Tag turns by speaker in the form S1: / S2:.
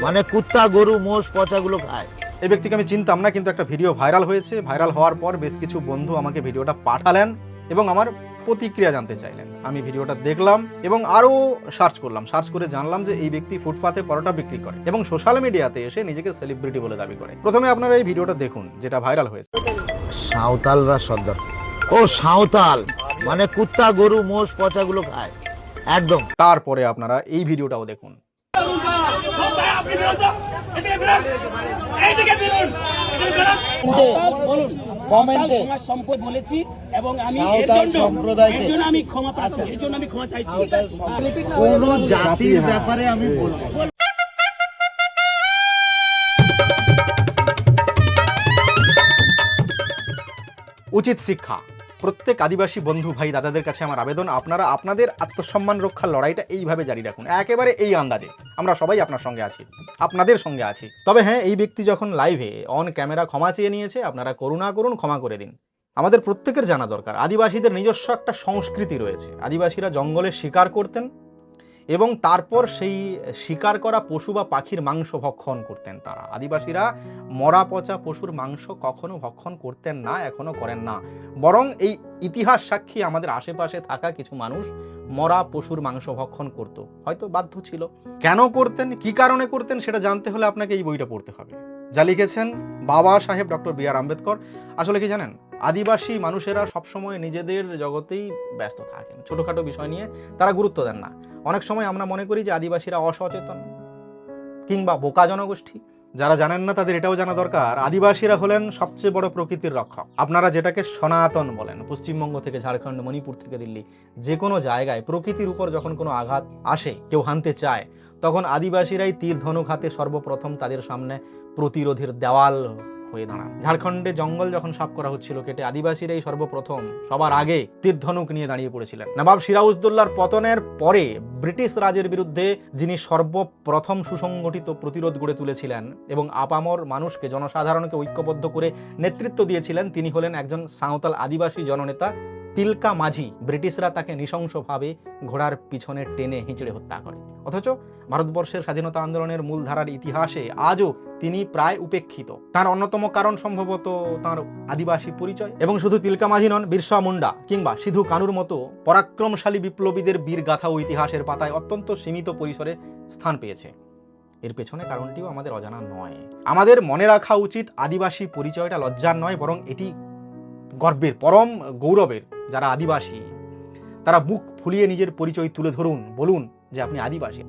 S1: মানে কুত্তা গরু মোষ পচাগুলো খায়।
S2: এই ব্যক্তিকে আমি চিনতাম না, কিন্তু একটা ভিডিও ভাইরাল হয়েছে। ভাইরাল হওয়ার পর বেশ কিছু বন্ধু আমাকে ভিডিওটা পাঠালেন এবং আমার প্রতিক্রিয়া জানতে চাইলেন। আমি ভিডিওটা দেখলাম এবং আরও সার্চ করলাম। সার্চ করে জানলাম যে এই ব্যক্তি ফুটপাতে পরোটা বিক্রি করে এবং সোশ্যাল মিডিয়াতে এসে নিজেকে সেলিব্রিটি বলে দাবি করে। প্রথমে আপনারা এই ভিডিওটা দেখুন যেটা ভাইরাল হয়েছে।
S1: সাঁওতালরা সর্দার। ও সাঁওতাল মানে কুত্তা গরু মোষ পচাগুলো খায় একদম।
S2: তারপরে আপনারা এই ভিডিওটাও দেখুন।
S3: বলেছি এবং আমি আমি ক্ষমা প্রার্থী, এর জন্য আমি ক্ষমা চাইছি।
S1: কোন জাতির ব্যাপারে আমি বলবো।
S2: উচিত শিক্ষা। প্রত্যেক আদিবাসী বন্ধু ভাই দাদাদের কাছে আমার আবেদন, আপনারা আপনাদের আত্মসম্মান রক্ষার লড়াইটা এইভাবে জারি রাখুন, একেবারে এই আন্দাজে। আমরা সবাই আপনার সঙ্গে আছি, আপনাদের সঙ্গে আছি। তবে হ্যাঁ, এই ব্যক্তি যখন লাইভে অন ক্যামেরা ক্ষমা চেয়ে নিয়েছে, আপনারা করুণা করুন, ক্ষমা করে দিন। আমাদের প্রত্যেকের জানা দরকার আদিবাসীদের নিজস্ব একটা সংস্কৃতি রয়েছে। আদিবাসীরা জঙ্গলে শিকার করতেন এবং তারপর সেই শিকার করা পশু বা পাখির মাংস ভক্ষণ করতেন তারা। আদিবাসীরা মরা পচা পশুর মাংস কখনো ভক্ষণ করতেন না, এখনো করেন না। বরং এই ইতিহাস সাক্ষী আমাদের আশেপাশে থাকা কিছু মানুষ মরা পশুর মাংস ভক্ষণ করত, হয়তো বাধ্য ছিল। কেন করতেন, কি কারণে করতেন, সেটা জানতে হলে আপনাকে এই বইটা পড়তে হবে, যা লিখেছেন বাবা সাহেব ডক্টর বি.আর. আম্বেদকর। আসলে কি জানেন, আদিবাসী মানুষেরা সবসময় নিজেদের জগতেই ব্যস্ত থাকেন, ছোটোখাটো বিষয় নিয়ে তারা গুরুত্ব দেন না। অনেক সময় আমরা মনে করি যে আদিবাসীরা অসচেতন কিংবা বোকা জনগোষ্ঠী। যারা জানেন না তাদের এটাও জানা দরকার, আদিবাসীরা হলেন সবচেয়ে বড় প্রকৃতির রক্ষক। আপনারা যেটাকে সনাতন বলেন, পশ্চিমবঙ্গ থেকে ঝাড়খণ্ড, মণিপুর থেকে দিল্লি, যে কোনো জায়গায় প্রকৃতির উপর যখন কোনো আঘাত আসে, কেউ হানতে চায়, তখন আদিবাসীরাই তীর ধনুক হাতে সর্বপ্রথম তাদের সামনে প্রতিরোধের দেওয়াল হয়ে দাঁড়ান। ঝাড়খণ্ডে জঙ্গল যখন সাফ করা হচ্ছিল কেটে, আদিবাসীরাই সর্বপ্রথম সবার আগে তীর ধনুক নিয়ে দাঁড়িয়ে পড়েছিলেন। নবাব সিরাজউদ্দৌলার পতনের পরে ব্রিটিশ রাজের বিরুদ্ধে যিনি সর্বপ্রথম সুসংগঠিত প্রতিরোধ গড়ে তুলেছিলেন এবং আপামর মানুষকে, জনসাধারণকে ঐক্যবদ্ধ করে নেতৃত্ব দিয়েছিলেন, তিনি হলেন একজন সাঁওতাল আদিবাসী জননেতা তিলকা মাঝি। ব্রিটিশরা তাকে নৃশংসভাবে ঘোড়ার পিছনে টেনে হিঁচড়ে হত্যা করে। অথচ ভারতবর্ষের স্বাধীনতা আন্দোলনের মূলধারার ইতিহাসে আজও তিনি প্রায় উপেক্ষিত। তার অন্যতম কারণ সম্ভবত তার আদিবাসী পরিচয়। এবং শুধু তিলকা মাঝি নন, বিরসা মুন্ডা কিংবা সিধু কানুর মতো পরাক্রমশালী বিপ্লবীদের বীর গাথাও ইতিহাসের পাতায় অত্যন্ত সীমিত পরিসরে স্থান পেয়েছে। এর পেছনে কারণটিও আমাদের অজানা নয়। আমাদের মনে রাখা উচিত, আদিবাসী পরিচয়টা লজ্জার নয়, বরং এটি গর্বের, পরম গৌরবের। যারা আদিবাসী তারা বুক ফুলিয়ে নিজের পরিচয় তুলে ধরুন, বলুন যে আপনি আদিবাসী।